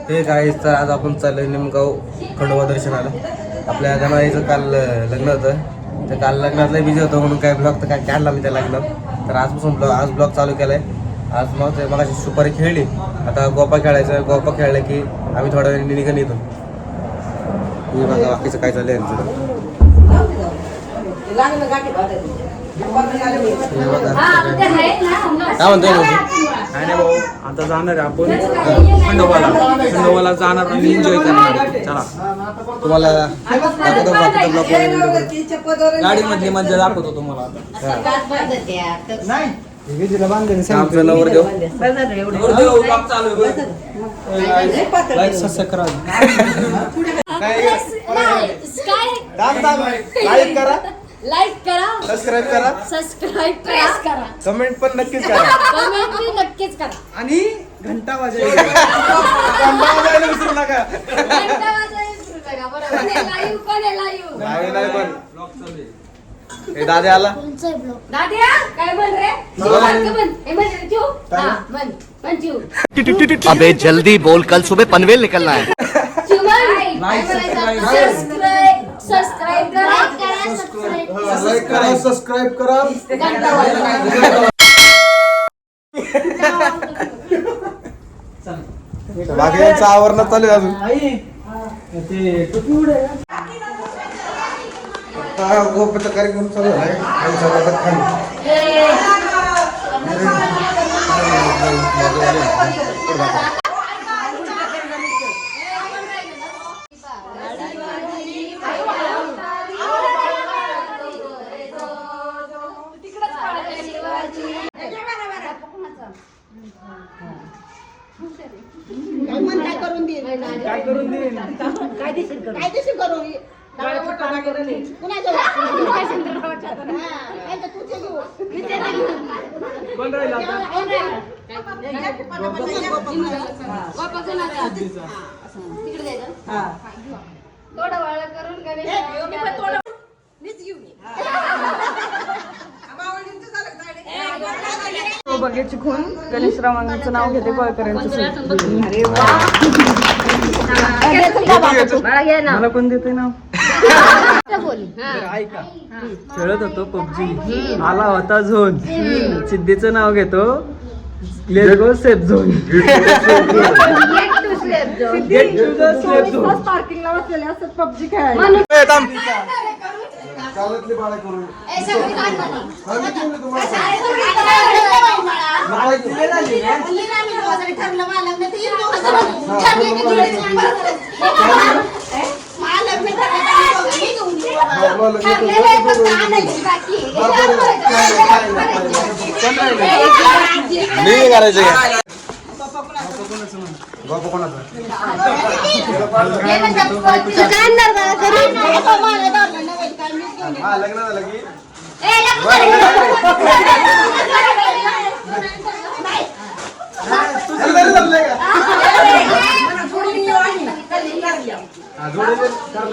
हे काय तर आज आपण चाललोय निमगाव खंडोबा दर्शनाला. आपल्या गणाईचं काल लग्न होतं, तर काल लग्नातलं बिझी होतं म्हणून काय ब्लॉग तर काय काढला मी त्या लग्नात. तर आजपासून आज ब्लॉग चालू केलाय. आज मग अशी सुपारी खेळली, आता गोपा खेळायचं. गोपा खेळलं की आम्ही थोड्या वेळ निघून येतो. हे बघा बाकीचं काय चाललंय यांचं. काय म्हणतोय काय नाही भाऊ, आता जाणार आहे आपण खंडोबाला जाणार आणि एन्जॉय करणार. चला तुम्हाला गाडी मधली मजा दाखवतो तुम्हाला आता. आमचं नवर देऊ लाईक करा, सबस्क्राईब करा, कमेंट पण नक्कीच करा आणि घंटा वाजवायला विसरू नका. दादा आला. अबे जल्दी बोल, कल सुबह पनवेल निकलना है. सबस्क्राईब करा. बाकी यांचं आवरण चालू आहे अजून. गोपाचा कार्यक्रम चालू आहे. काय करून दे कोण राहील आता? थोडं वाळा करून बघायची खून गणेशरावांचं नाव घेते कॉलकरांचं. मला कोण देते नाव? ऐका, खेळत होतो पबजी, आला होता झोन, सिद्धीचं नाव घेतो लेट्स गो सेफ झोन. पार्किंगला बसलेले असतात पबजी खेळायला. मी करायचं गोपा कोणाचा? हा लग्न झालं की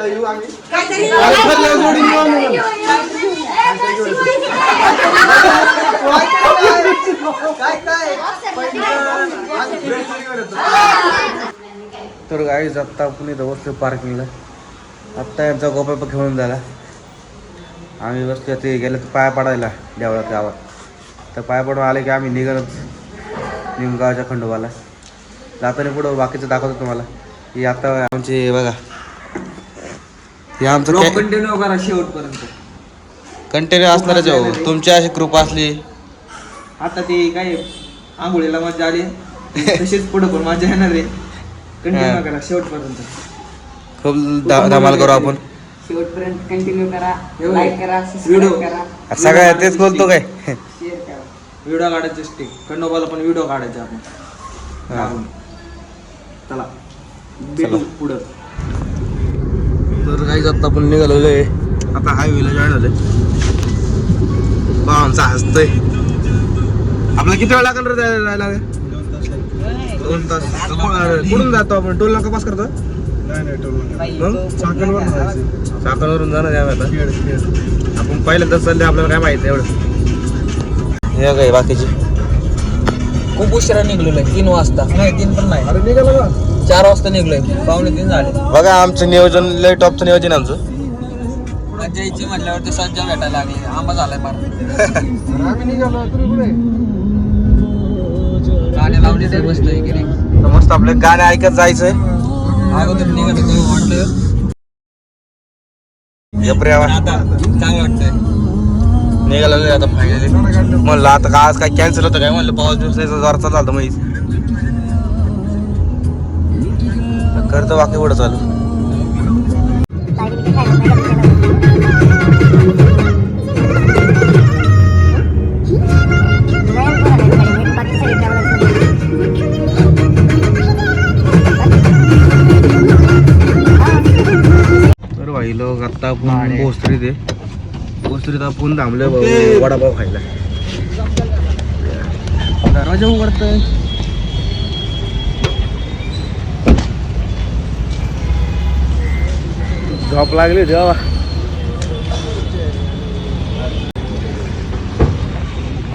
येऊ आम्ही. तर गाईज आत्ता आपण इथं बसलो पार्किंगला. आत्ता यांचा गोपापा घेऊन झाला. आम्ही बसलो ते गेलं तर पाया पडायला देवळात गावात. तर पाया पडून आले की आम्ही निघत निमगावच्या खंडोबाला. जाताना पुढं बाकीचं दाखवतो तुम्हाला. ही आता आमची बघा, हे आमचं कंटिन्यू करा शेवटपर्यंत. कंटिन्यू असणारच आहे. तुमची अशी कृपा असली. आता ती काय आंघोळीला मजा आली तशीच पुढे पण मजा येणार आहे. कंटिन्यू करा शेवटपर्यंत. खूप धमाल करू आपण. शेवटपर्यंत कंटिन्यू करा, लाईक करा, व्हिडिओ करा. सगळ्या तेच बोलतो काय. शेअर करा. व्हिडिओ काढायचे स्टिक खंडोबाला पण व्हिडिओ काढायचे आपण. चला भेटू पुढं. तर काही आता आपण निघालेलो आहे. आता हायवेला जॉईन झाले. आमचा हसतोय. आपल्याला किती वेळ लागेल रे जायला? 2 तास. कुठून जातो आपण? टोल नाका पास करतो. चाकणवरून जाणार आहे आता. आपण पहिलं तर चालले, आपल्याला काय माहिती एवढं. हे काय बाकीचे खूप उशिरा निघलेलो आहे 3 वाजता. नाही 3 पण नाही. अरे निघाला का? 4 वाजता निघलोय, 2:45 झाले. बघा आमचं नियोजन लय टॉपचं नियोजन आहे आमचं. मज्जा यायची म्हटल्यावर ते सज्जा भेटायला लागले, आंबा झालाय फार. गाणे लावले ते बसतोय की नाही. तर मस्त आपलं गाणे ऐकत जायचंय. अगोदर निघालो तेव्हा वाटलं आता चांगलं वाटतंय. निघालो आता फायनली. म्हणलं आता का आज काय कॅन्सल होतं काय, म्हणलं पाऊस दिवसाचा जोराचा झाला मग करतो बाकी पुढं चालू. तर भाई लोक आता आपण पोचतरीत आपण थांबलो वडापाव खायला. दरवाजा उघडतोय. झोप लागली होती बाबा.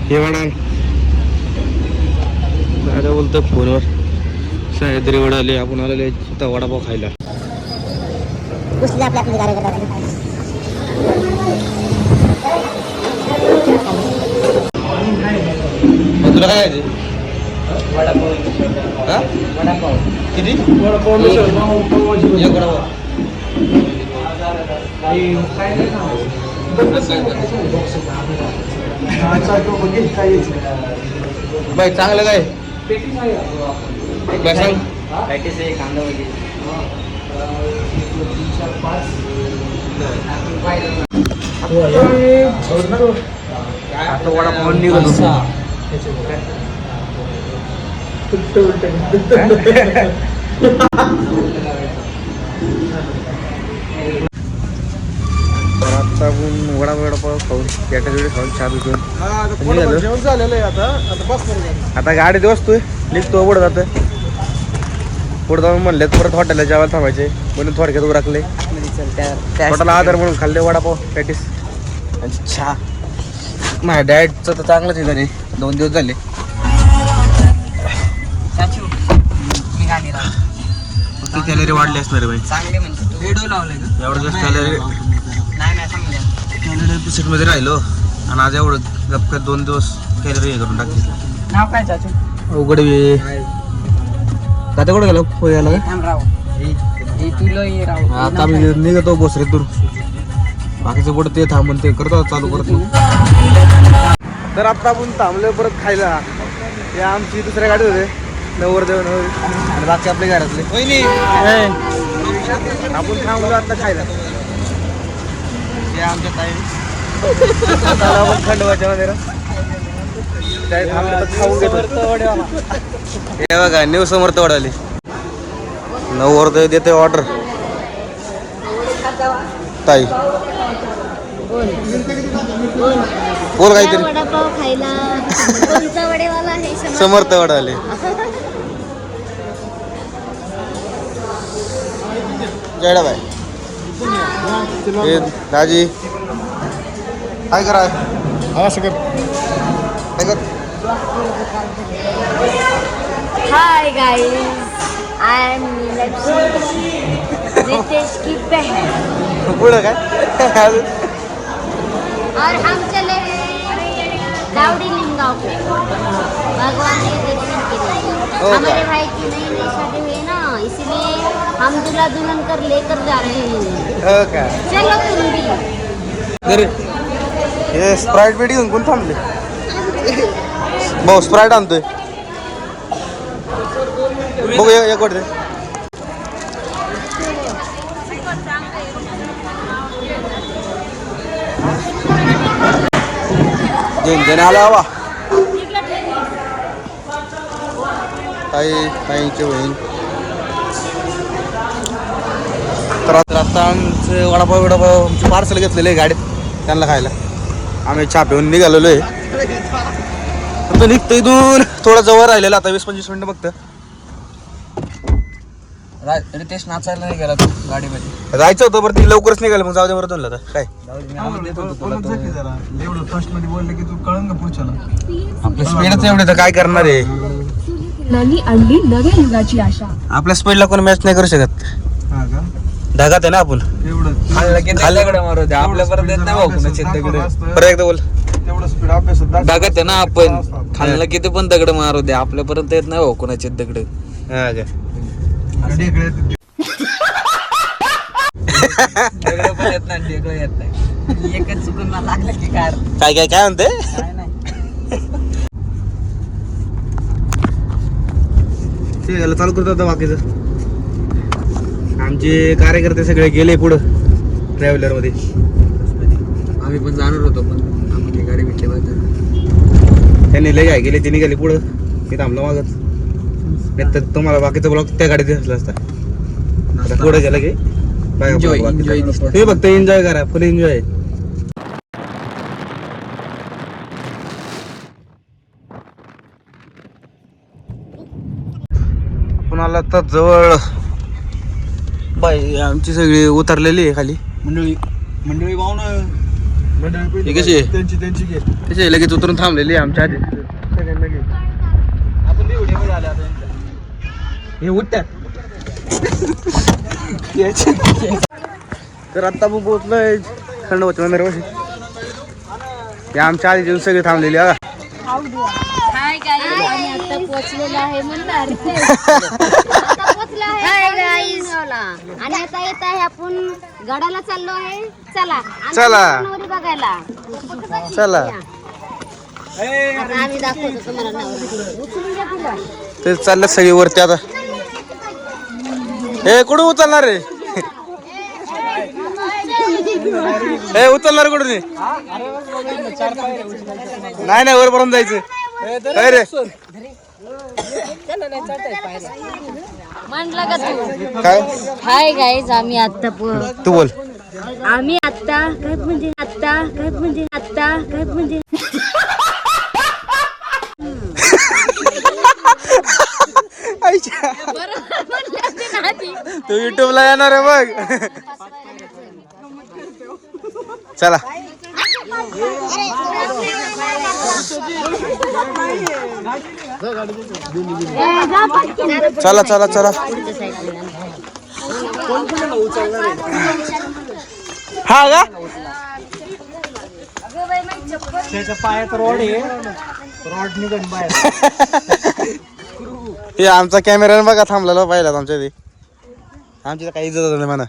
हे वडा दादा बोलतो फोनवर सह्याद्री वडा आले, आपण आलेले तिथं वडापाव खायला. तुला काय खायचं? वडापाव किती? एक वडापाव. बाई चांगलं काय बाई सांग. आता वडापाव निघालो. आता आपण वडापाव खाऊन कॅटेगरी खाऊन चहा पिऊन आता गाडी बसतोय, निघतो पुढं जातं. पुढं जाऊन म्हणले परत हॉटेलला जेवायला थांबायचे म्हणून थोडक्यात उरकले. हॉटेल आधार म्हणून खाल्ले वडापाव पॅटीस आणि चहा. माझ्या डाएटचं तर चांगलंच आहे तरी 2 दिवस झाले. फक्त कॅलरी वाढली असणार आहे बाई. चांगले म्हणजे व्हिडिओ लावलाय का एवढं जास्त कॅलरी मध्ये राहिलो आणि आज एवढं गपकत 2 दिवस कॅलरी हे करून टाकली. नाव काय चाचू? अवघड वे आता कुठं गेलो पोह्याला आता मी निघतो बोसरीतून. बाकीचं पुढं ते थांबून ते करतो चालू करत. तर आता आपण थांबलो परत खायला. ते आमची दुसऱ्या गाडी होते नवरदेव आणि बाकी आपल्या घरातले आपण थांबलो आता खायला. ते आमच्या ताई खंडोबाच्या मध्ये खाऊन घेतो. हे बघा न्यू समर्थ वडाली नवरदेव देते ऑर्डर. ताई बोल काहीतरी. वडापाव खायला कोणता वडेवाला आहे? समर्थ वडाले. जयडा बाय दाजी काय करा काय कर. Hi guys, I am Meenakshi, Ritesh की बहन, पुढं काय और हम चले हैं दावड़ी लिंगाओं पे भगवान के दर्शन के लिए. हमारे भाई की नई शादी हुई ना, इसलिए हम दूल्हा दुल्हन कर लेकर जा रहे हैं. हो का. चलो तुम भी. हे स्प्राईट बेटी घेऊन कोण थांबले भाऊ. स्प्राईट आणतोय बघू एक वाटते. देणे आला हवा ताईची बहीण. तर आता आमचे वडापाव आमचे पार्सल घेतलेले आहे गाडीत त्यांना खायला. आम्ही चहा पिऊन निघालेलो आहे. आता निघतो इथून थोडं जवळ राहिलेलं आता 20-25 मिनिटं फक्त. रितेश नाचायला नाही गेला तू गाडीमध्ये? जायचं होतं बरं ती लवकरच निघालं मग जाऊ दे बरं तुला काय. आपलं स्पीडच एवढे तर काय करणार आहे. नानी आणली नव्या युगाची आशा. आपल्या स्पीडला कोण मॅच नाही करू शकत. ढगात आहे ना आपण. आपल्यापर्यंत येत नाही भाऊ कुणाचे दगड. परत एकदा बोल. ढगात आहे ना आपण खाल्लं किती पण दगड मारू दे आपल्यापर्यंत येत नाही भाऊ कुणाचे दगड. हा का? दगड पण येत नाही ढेकळं येत नाही. एकच चुकून मला लागलं की काय काय म्हणते. ते झालं चालू करतो आता बाकीचं. आमचे कार्यकर्ते सगळे गेले पुढं ट्रॅव्हलर मध्ये. आम्ही पण जाणार होतो पण आम्ही गाडी भेटली पाहिजे. त्यांनी लय काय गेले, ते निघाले पुढं. मी थांबलो मागच. नाही तर तुम्हाला बाकीचा ब्लॉग त्या गाडीत असला असता. आता पुढे गेलं की तुम्ही फक्त एन्जॉय करा. फुल एन्जॉय. कुणाला तर जवळ बाई आमची सगळी उतरलेली आहे खाली. मंडळी पाहून ही कशी आहे? कशी आहे? लगेच उतरून थांबलेली आहे आमच्या आधी. हे उठतात. तर आता आपण पोहोचलोय खंडोबाच्या मंदिरापाशी. हे आमच्या आधी येऊन सगळे थांबलेली आहे. हाय गाईज, आम्ही आता पोहोचलेलो आहे म्हणणार. हाय गाईज, आणि आता येत आहे आपण गडाला चाललो आहे. चला चला. नवरी बघायला. चला. आता आम्ही दाखवतो तुम्हाला नवरी. उचलून घ्या तिला. ते चाललं सगळी वरती आता. हे कुठून उचलणार रे? हे उचलणार कुठून? नाही वरपर्यंत जायचं. रे म्हणलं का तू? काय? हाय गाईज, आम्ही आता तू बोल. आम्ही आता काय म्हणजे तू युट्यूबला येणार आहे बघ. चला. चला चला चला. हा का? त्याच्या पायात रॉड आहे. रॉड निघून बाहेर. हे आमचा कॅमेरा बघा थांबलेला पाहिला आमच्या इथे. आमची काही इज्जत नाही म्हणा.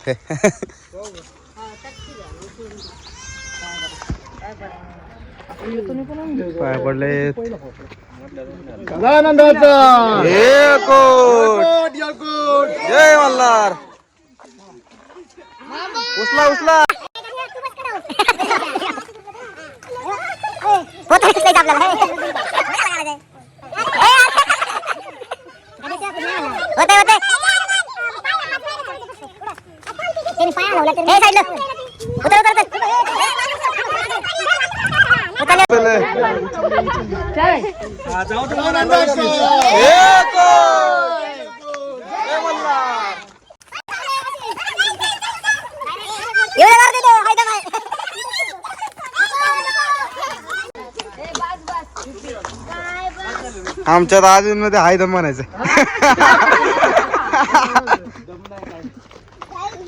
पाय पडले. जय मल्हार. उचला उचला. आमच्यात अजून मध्ये हाय दम म्हणायचं.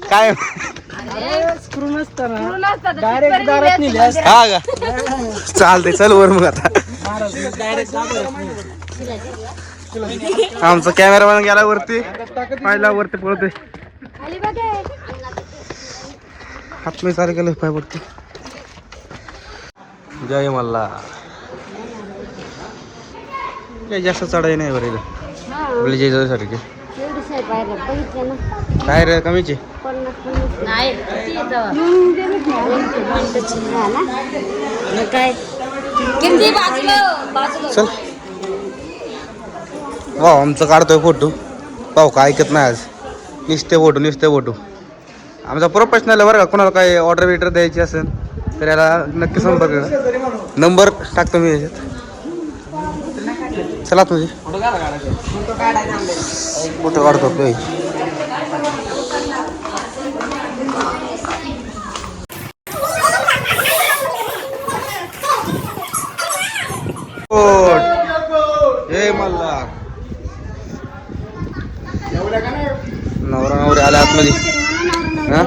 काय हा का? चालते चल वर मग आता. आमचा कॅमेरामॅन गेला वरती. पाहिला वरती पळतोय. हात मी चालू केलं पाय पडते. जय मल्हार. काही जास्त चढाई नाही बरं इथं आपल्या जयसारखे. काय रे कमीचे? चल. वा आमचं काढतोय फोटो. पाहू का ऐकत नाही आज. नुसते फोटो. आमचा प्रोफेशनल आहे बरं का. कोणाला काही ऑर्डर बिर्डर द्यायची असेल तर याला नक्की संपर्क करा. नंबर टाकतो मी याच्यात. चला तुझे फोटो काढतो. जय मल्हार. आतमध्ये हा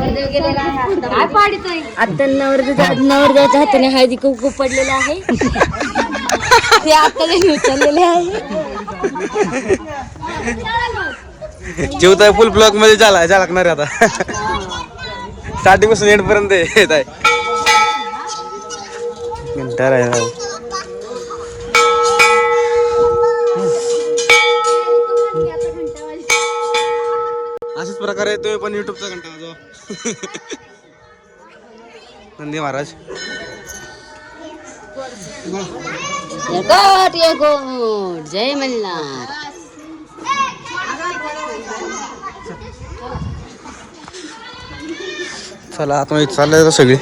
काय पाडतोय आता नवरदेवच्या हाताने हळदी कुंकू पडलेलं आहे ते आता उचललेले आहे जीवताय फुल ब्लॉक मध्ये जा लागणार आहे आता स्टार्टिंग पासून एंड पर्यंत येत आहे घंटा राहिला अशाच प्रकारे तुम्ही पण युट्यूबचा घंटा वाजवा नंदी महाराज जय मल्हार चला आता चाललंय सगळी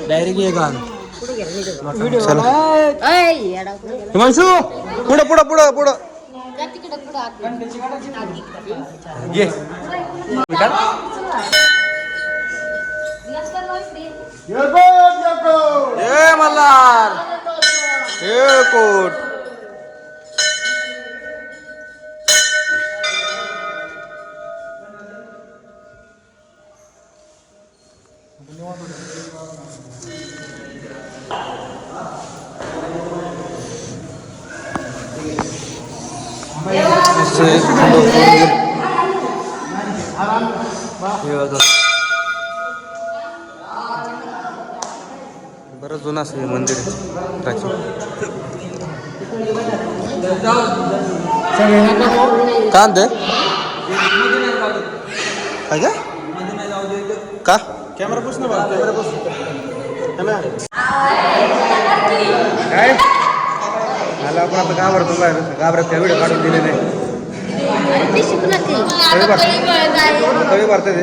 डायरेक्ट ये का चला हिमांशू पुढं पुढं पुढं पुढं ये मल्हार हे कोट बरं जुनं असं हे मंदिर आहे प्राचीन का आणते काय का कॅमेरा पुसणं बघा कॅमेरा पुस काय मला आपण आता घाबरतो घाबरत त्या व्हिडिओ काढून दिले नाही कमी भरते ते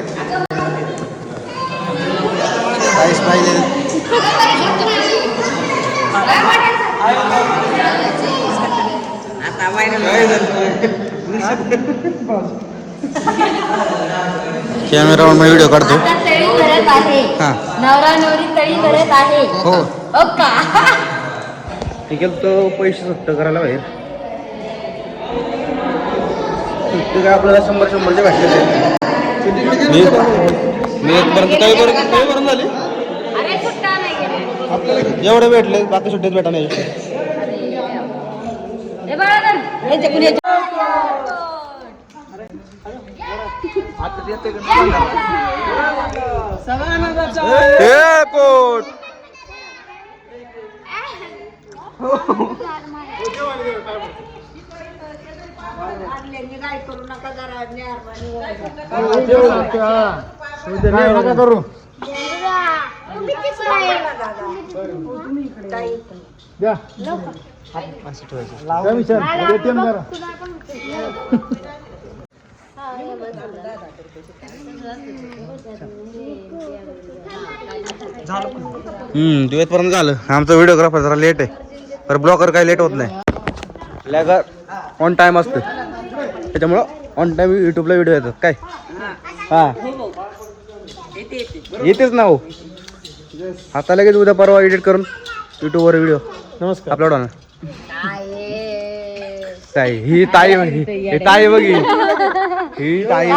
काहीच पाहिजे कॅमेरावर मी व्हिडिओ काढतो तळी भरत आहे नवरा नवरी तळी भरत आहे हो का ठीक आहे तो पैसे सुट्ट करायला बाहेर सुट्ट काय आपल्याला 100-100चे भेटले मी एकपर्यंत काही भरून झाली अरे सुट्टा नाही जेवढे भेटले बाकी सुट्टीत भेटा नाही कोट करू दिवसपर्यंत झालं आमचा व्हिडिओग्राफर जरा लेट आहे तर ब्लॉगर काही लेट होत नाही लॅगर ऑन टाइम असतो त्याच्यामुळं ऑन टाइम युट्यूबला व्हिडिओ येतात काय हा येतेच ना हो आता लगेच उद्या परवा एडिट करून युट्यूबवर व्हिडिओ नमस्कार अपलोड होणार ताई ही ताई ही ताई बघी ही ताई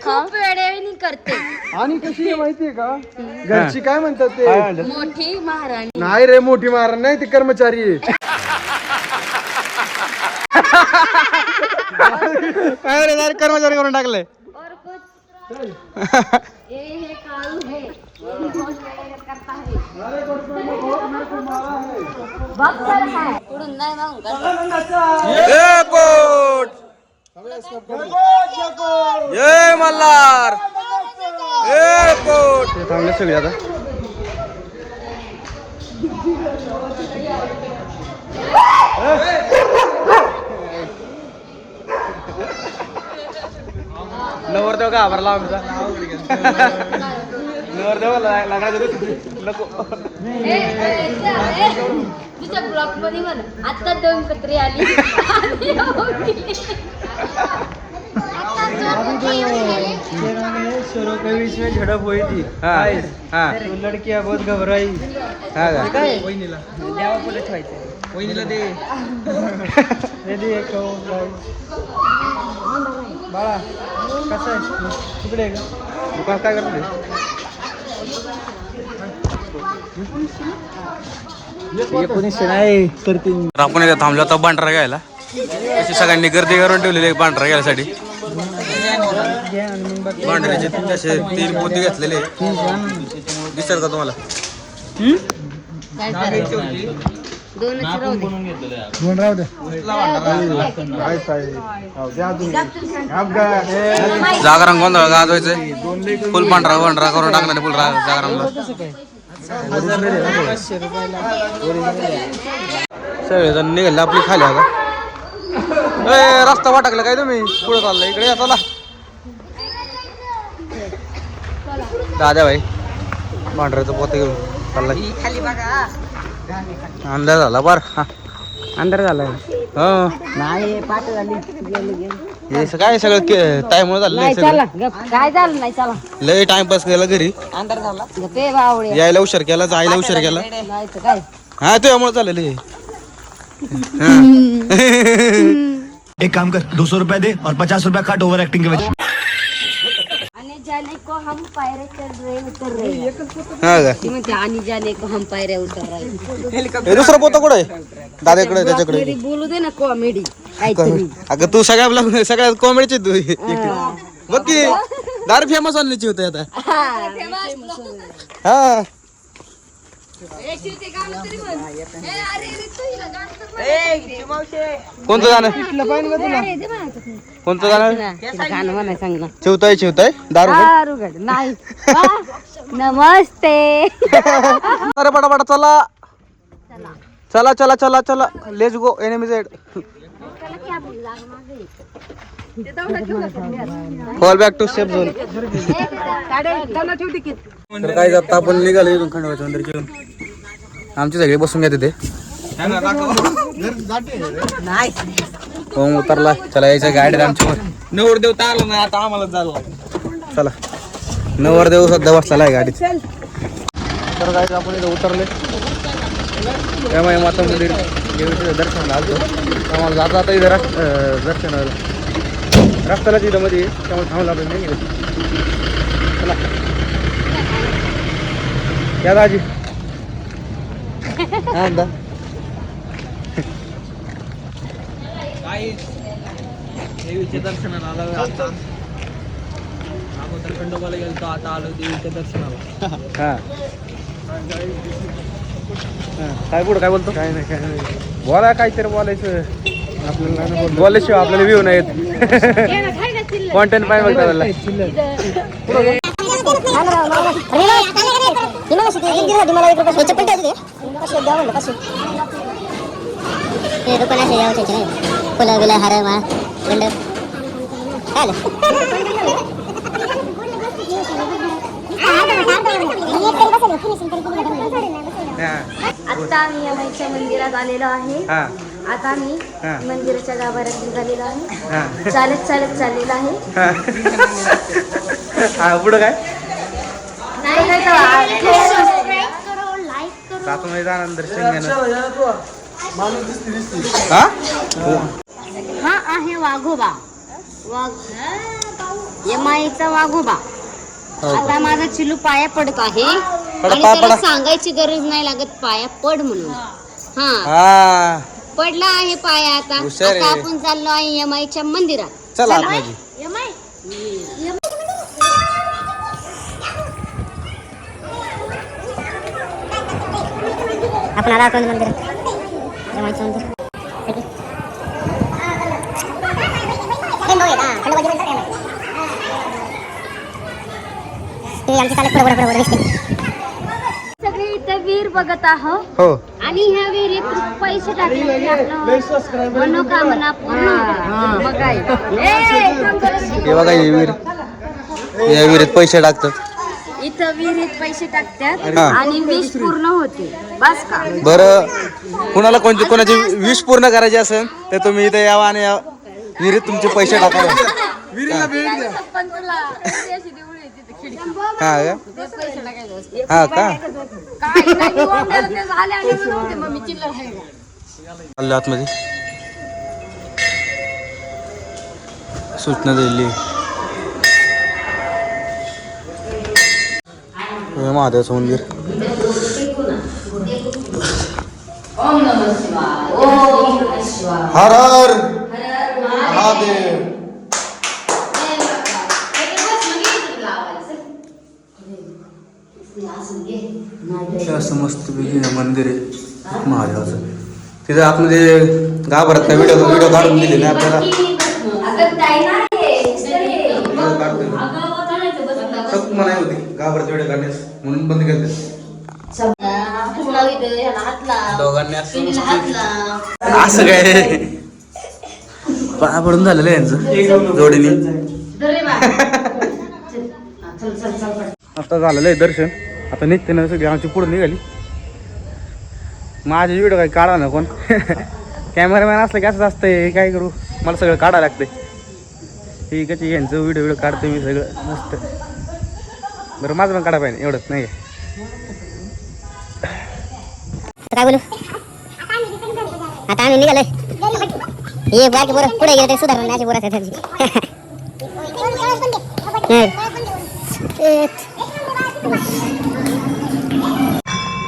खूप वेळेने करते आणि कशी आहे माहितीये का घरची काय म्हणतात ते मोठी महाराणी नाही रे मोठी महाराणी नाही ती कर्मचारी आहे काय रे कर्मचारी करून टाकले और कुछ ये काळू है करता है बक्सर है पुढून नाही मग कोट जय मल्हार कोट थांबले सगळे आता नवरदेव घाबरला आमचा नवरदेव नको तुझ्या ब्लॉग मध्ये म्हण आता 2 पत्रे आली शुरू के बीच में झड़प हुई थी तो लड़कियां बहुत घबराई काय वहिनीला देवा पुढे ठेवायचं वहिनीला दे बाळा कसं आहे तिकडे आहे का दुकान काय करते एकोणीसशे नाही करतील. तर आपण इथे थांबलो होतो पांढरा घ्यायला. अशी सगळ्यांनी गर्दी करून ठेवलेली आहे पांढरा घ्यायसाठी. पांढऱ्याचे असे 3 पोती घेतलेले दिसतात का तुम्हाला? दोनच राहू दे. दोन राहू दे. जागरण गोंधळ गाजवायचं फुल पांढरा पांढरा करून टाकणार फुल जागरणला. सगळेजण निघाले आपली खाली आता. रस्ता वाटकला काय तुम्ही पुढे चालला इकडे या चला. दादा भाई पांढऱ्याचं पोते घेऊन चालला खाली बघा अंदाज झाला बर. अंधार झालाय हो नाही पाठ झाली हे काय सगळं टाइम झालं नाही चला गप. काय झालं नाही चला लय टाइमपास केला घरी. अंधार झाला. ते बावळे यायला उशीर केला जायला उशीर केला. नाही तर काय हा त्यामुळे चालेल हे. एक काम कर 200 रुपया दे और 50 रुपया काट ओवर एक्टिंग के वजह आने जाने को हम पायरे चढ़ रहे उतर रहे. हा का ती म्हणते आने जाने को हम पायरे उतर रहे. हे दुसरा पोता कुठे आहे दादाकडे त्याच्याकडे. कॉमेडी बोलू दे ना कॉमेडी काहीतरी. अगं तू सगळ्यात कॉमेडीची तू बघ की दारू फेमस आणण्याची होते आता. हा कोणतं गाणं कोणतं गाणं गाणं म्हणाय सांग ना. चिवताय दारू का? दारू गड नाही वा, नमस्ते. अरे पटापटा चला चला चला चला चला let's go enemy side. Fall back to safe zone. तर काय जात आपण निघालो इथून खंडोबाच्या मंदिर घेऊन. आमची सगळे बसून घ्या तिथे. हो उतरला चला यायचं गाडी आमची वर. नवरदेव तर आला नाही आता आम्हाला झाला. चला नवरदेव सध्या बसलेला आहे गाडीत. तर काय आपण इथं उतरले त्यामुळे माता मंदिर देवीचं दर्शनाला आलतो. आम्हाला जाता आता इथं दर्शनाला रस्त्याला तिथं मध्ये त्यामुळे थांबला आपण नाही गेलो. चला या दाजी हा दा देवीच्या दर्शनाला आलो आता. अगोदर खंडोबाला गेलतो आता आलो देवीच्या दर्शनाला. हा काय पुढं काय बोलतो काय नाही बोला काहीतरी बोलायचं आपल्याला. बोलल्याशिवाय आपल्याला व्ह्यू नाही येत. कॉन्टेंट पाहिजे बघता त्याला. फुलं बिलं हार मा गंड आता आम्ही यमाईच्या मंदिरात आलेलो आहे. आता आम्ही मंदिराच्या गाभाऱ्यात निघालेलो आहे. चालत चालत चाललेलो आहे. हा पुढं काय दर्शन घेणं. हा आहे वाघोबा वाघ यमाईचा वाघोबा. आता माझा चिलू पाया पडत आहे आणि त्याला सांगायची गरज नाही लागत पाया पड म्हणून. हा पडला आहे पाया. आता आता आपण चाललो आहे यमाईच्या मंदिरात. चला यमाई आपण आला आपण मंदिरात यमाईचं मंदिर. सगळे इथे विहीर बघत आहोत. हो आणि ह्या विहिरीत पैसे टाकले मनोकामना पूर्ण होते. हे बघा ही विहीर या विहिरीत पैसे टाकतात. इथं विहिरीत पैसे टाकतात हा. आणि विष पूर्ण होते बस का. बरं कुणाला कोणाची विश पूर्ण करायची असेल तर तुम्ही इथे यावा आणि या विहिरीत तुमचे पैसे टाका. हा का हा का आतमध्ये सूचना दिली. हे महादेवाचं मंदिर. ओम नमः शिवाय. ओम नमः शिवाय. हर हर हर महादेव. असं मस्त मंदिर आहे महादेवाचं. तिथं आतमध्ये गाभारात व्हिडिओ काढून दिले नाही आपल्याला. सक्त मनाई होती गाभारात व्हिडिओ काढण्यास म्हणून बंद केलं. दोघांनी असं काय पाया पडून झालेलं आहे यांचं जोडीने. आता झालेलं आहे दर्शन. आता निघते ना सगळी आमची पुढे निघाली. माझे व्हिडिओ काही काढा ना कोण. कॅमेरामॅन असलं की असंच असतंय. काय करू मला सगळं काढायला लागतंय. ठीक आहे यांचं व्हिडिओ काढते मी सगळं मस्त. बरं माझं पण काढा पाहिजे एवढंच नाही काय बोलू. आता आम्ही निघालोय. हे बाकी बरं पुढे गेले ते सुधारण्याची बोरा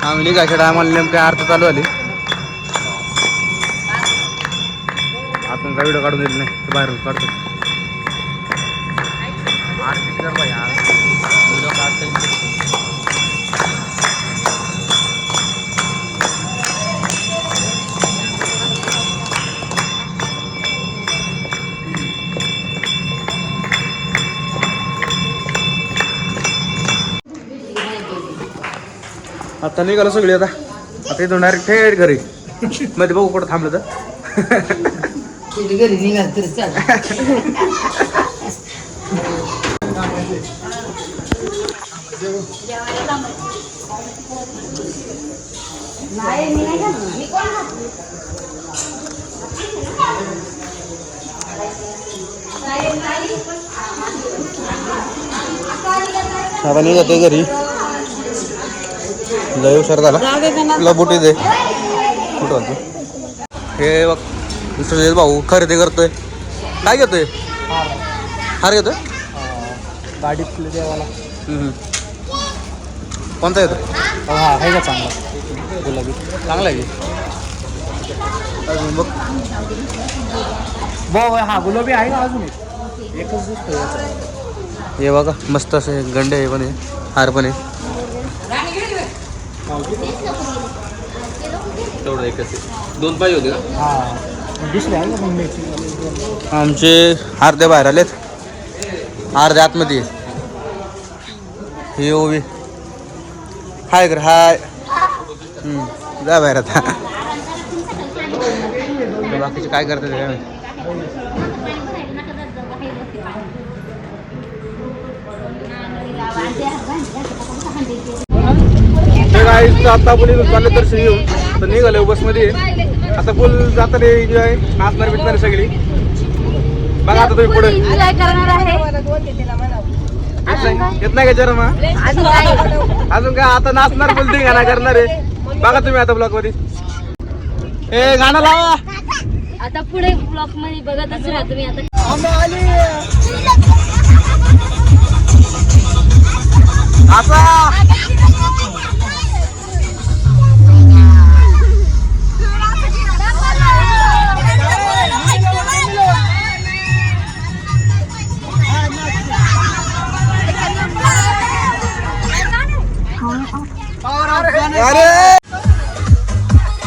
आम्ही निघायच्या टायमाला नेमके अर्थ चालू झाली. आपण काय व्हिडिओ काढून दिले नाही बाहेरून काढतो. व्हिडिओ काढता आता निघालो सगळी. आता इथून डायरेक्ट थेट घरी. मध्ये बघू कुठं थांबलं तर घरी निघाल तर चाल. आता निघते घरी. लय हुशार झाला. तुला बुटी दे कुठं हे बघ. विसरले भाऊ खरेदी करतोय. काय घेतोय. हार घेतोय गाडीतले देवाला. कोणता येतो. हा आहे का चांगला गुलाबी. चांगला आहे की अजून बघ. हा गुलाबी आहे का अजून एकच दिसतो. हे बघा मस्त असे गंडे हे पण आहे. हार पण आहे. तेवढं एकच आहे. दोन पाहिजे होते का. हा दिसले आहे का. आमचे अर्धे बाहेर आलेत. अर्धे आतमध्ये हे ओवी. हाय कर हाय. जा बाहेर आता. बाकीचे काय करतात काय माहिती. आता आपण चालले दर्शन घेऊन तर निघालो बसमध्ये. आता फुल जाता रे एन्जॉय. नाचणार बिचणार सगळी. बघा आता तुम्ही पुढे येत नाही का जरा मग अजून काय. आता नाचणार बोलते गाणं करणार आहे. बघा तुम्ही आता ब्लॉग मध्ये. ए गाणं लावा. आता पुढे ब्लॉक मध्ये बघतच राहा तुम्ही. आता असा अरे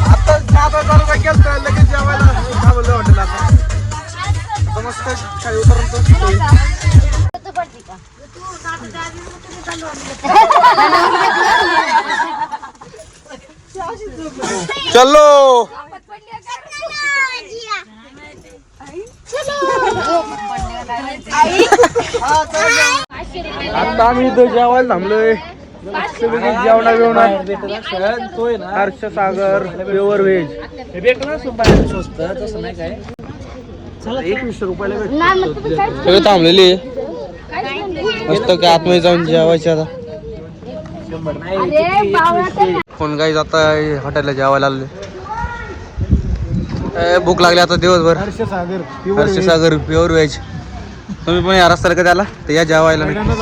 आता 7,000 रुपये केलं लगेच जेवायला. काय बोललो हॉटेल. आता मस्त काही उतरतो. चलो आता आम्ही इथं जेवायला थांबलोय. जेवणा बिवणा हर्ष सागर प्युअर व्हेज स्वस्त तसं नाही काय. 21 रुपयाला सगळे थांबलेली मस्त की आतमध्ये जाऊन जेवायचे. आता कोण काही जाता हॉटेलला जेवायला आले. भूक लागली आता दिवसभर. हर्ष सागर प्युअर व्हेज. तुम्ही पण या रस्त्याला कधी आला तर या जेवायला नक्कीच.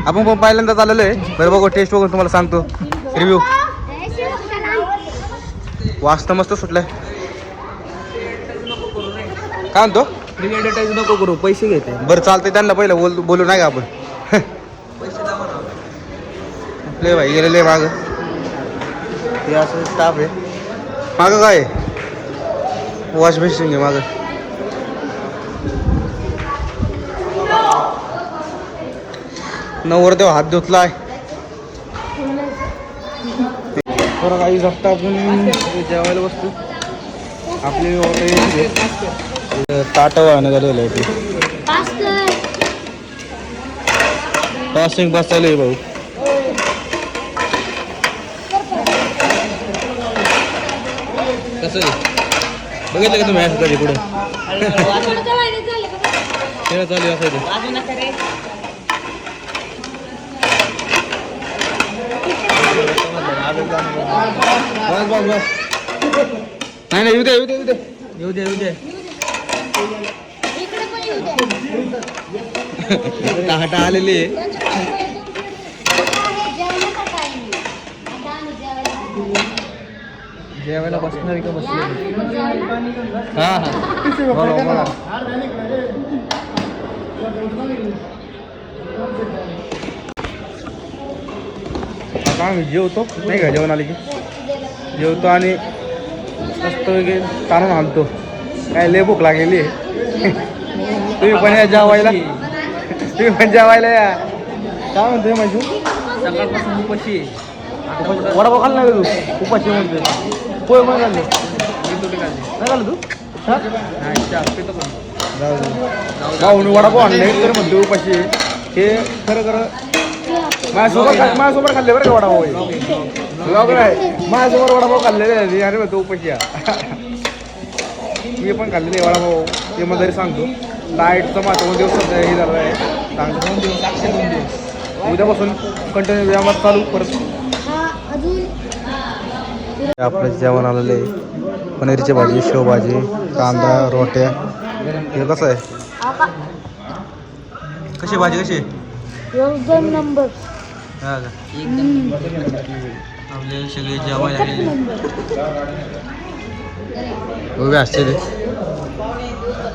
आपण पण पहिल्यांदाच आलेलो आहे. बरं बघू टेस्ट बघून तुम्हाला सांगतो रिव्ह्यू. वास तर मस्त सुटलाय. काय म्हणतो फ्री ॲडव्हर्टाईज नको करू, पैसे घेते. बरं चालतंय त्यांना पहिलं बोलू नाही का आपण. आपले भाई गेलेले माग हे असं स्टाफ आहे. मागं काय आहे वॉश बेसिंग आहे मागं. नवरदेव हात धुतलाय. तर काही जगता आपण जेवायला बसतो. आपली ताट वाहणं झालेलं आहे ते पासिंग बस चालू आहे भाऊ. कसं बघितलं का तुम्ही कधी पुढे खेळ चालू असायचं. बस बस बस नाही नाही येऊ दे येऊ दे ताट आलेली आहे. जेवायला बसणार का बसले? हां बोला आता आम्ही जेवतो नाही का. जेवण आले की जेवतो आणि मस्त वगैरे ताणून आणतो. काय लय भूक लागलेली आहे. तुम्ही पण या जेवायला. तुम्ही पण जेवायला या. काय म्हणतोय माझी सकाळपासून उपाशी आहे. वडापाव खाल्ला नाही का तू उपाशी म्हणतोय. पोय पण खाल्ले नाही खाल्लं तू. जाऊ वडापाव आणले तर म्हणतो उपाशी. हे खरं खरं माझ्यासोबत खाल्ले बरं का वडापाव. आहे माझ्यासोबत वडापाव खाल्लेले आहे अरे म्हणतो उपाशी. मी पण खाल्लेले वडापाव ते मला तरी सांगतो. लाईटचं माझं 2 दिवस हे झालं आहे सांगतो. 2 दिवस उद्यापासून कंटिन्यू व्यायामात चालू परत. आपलं जेवण आलेलं आहे. पनीरची भाजी, शेवभाजी, कांदा, रोट्या. हे कसं आहे कशी भाजी कशी एकदम नंबर. हा का आपले सगळे जेवायला आलेले उभे असते ते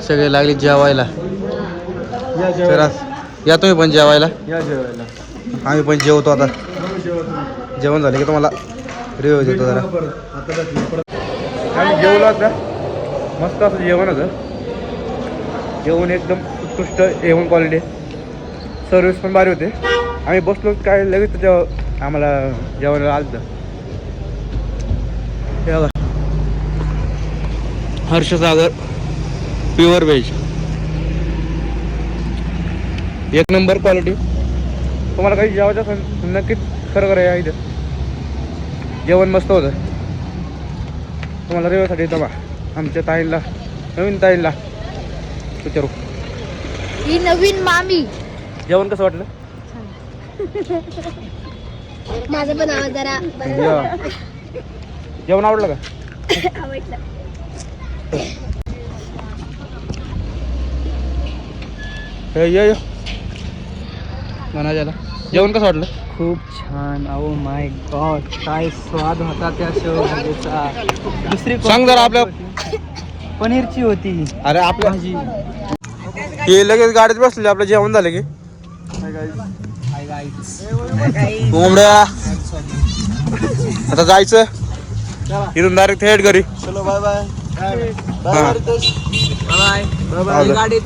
सगळे लागले जेवायला. तर या तुम्ही पण जेवायला. आम्ही पण जेवतो आता. जेवण झालं की तुम्हाला रिव्ह्यू देतो जरा. आम्ही जेवलो आता. मस्त असं जेवण होतं. जेवण एकदम उत्कृष्ट जेवण क्वालिटी. सर्विस पण भारी होते. आम्ही बसलो काय लगेच त्याच्या आम्हाला जेवणाला आलं. हे बघा हर्षसागर प्युअर व्हेज एक नंबर क्वालिटी. तुम्हाला काही जेवायचं असेल नक्कीच खरं खरं या इथं. जेवण मस्त होतं. तुम्हाला रेवासाठी येतं बा आमच्या ताईंला नवीन ताईंला विचारू. ही नवीन मामी. जेवण कसं वाटलं? माझं पण आवाज जरा जेवण आवडलं का? आवडलं. ये म्हणा ज्याला जेवण कसं वाटलं? खूप छान. ओ माय गॉड काय स्वाद होता त्या शेवभाजीचा. दुसरी सांग जरा आपल्या पनीरची होती. अरे आपल्या हे लगेच गाडीत बसले. आपलं जेवण झालं की कोंबड्या आता जायचं इथून डायरेक्ट थेट घरी. चलो बाय बाय. हा. Bye bye. गाडीत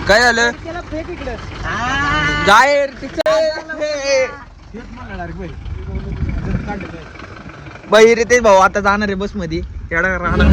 काय झालं? जाहीर बाई रे ते भाऊ आता जाणार आहे बस मध्ये. येडा राहणार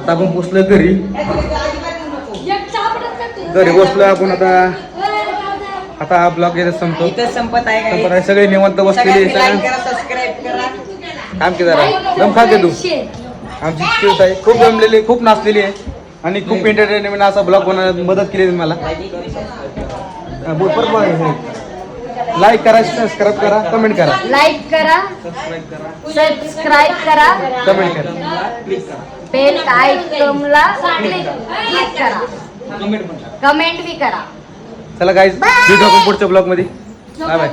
आता आपण पोचलो घरी पोचलो आपण. आता हा ब्लॉग येत संपतो. संपत आहे संपत आहे. सगळे निवांत बसलेले सबस्क्राईब करा. काम की जरा दम खा के तू. आमची स्किल्स आहे खूप जमलेली, खूप नाचलेली आहे आणि खूप एंटरटेनमेंट असा ब्लॉग बनवण्यात मदत केली मला. लाईक करा, सबस्क्राईब करा, कमेंट करा. लाईक करा, सबस्क्राईब करा, कमेंट करा. बेल आयकॉनला क्लिक करा, कमेंट भी करा. चला गाईज भेटू आपण पुढच्या ब्लॉग मध्ये. Bye bye.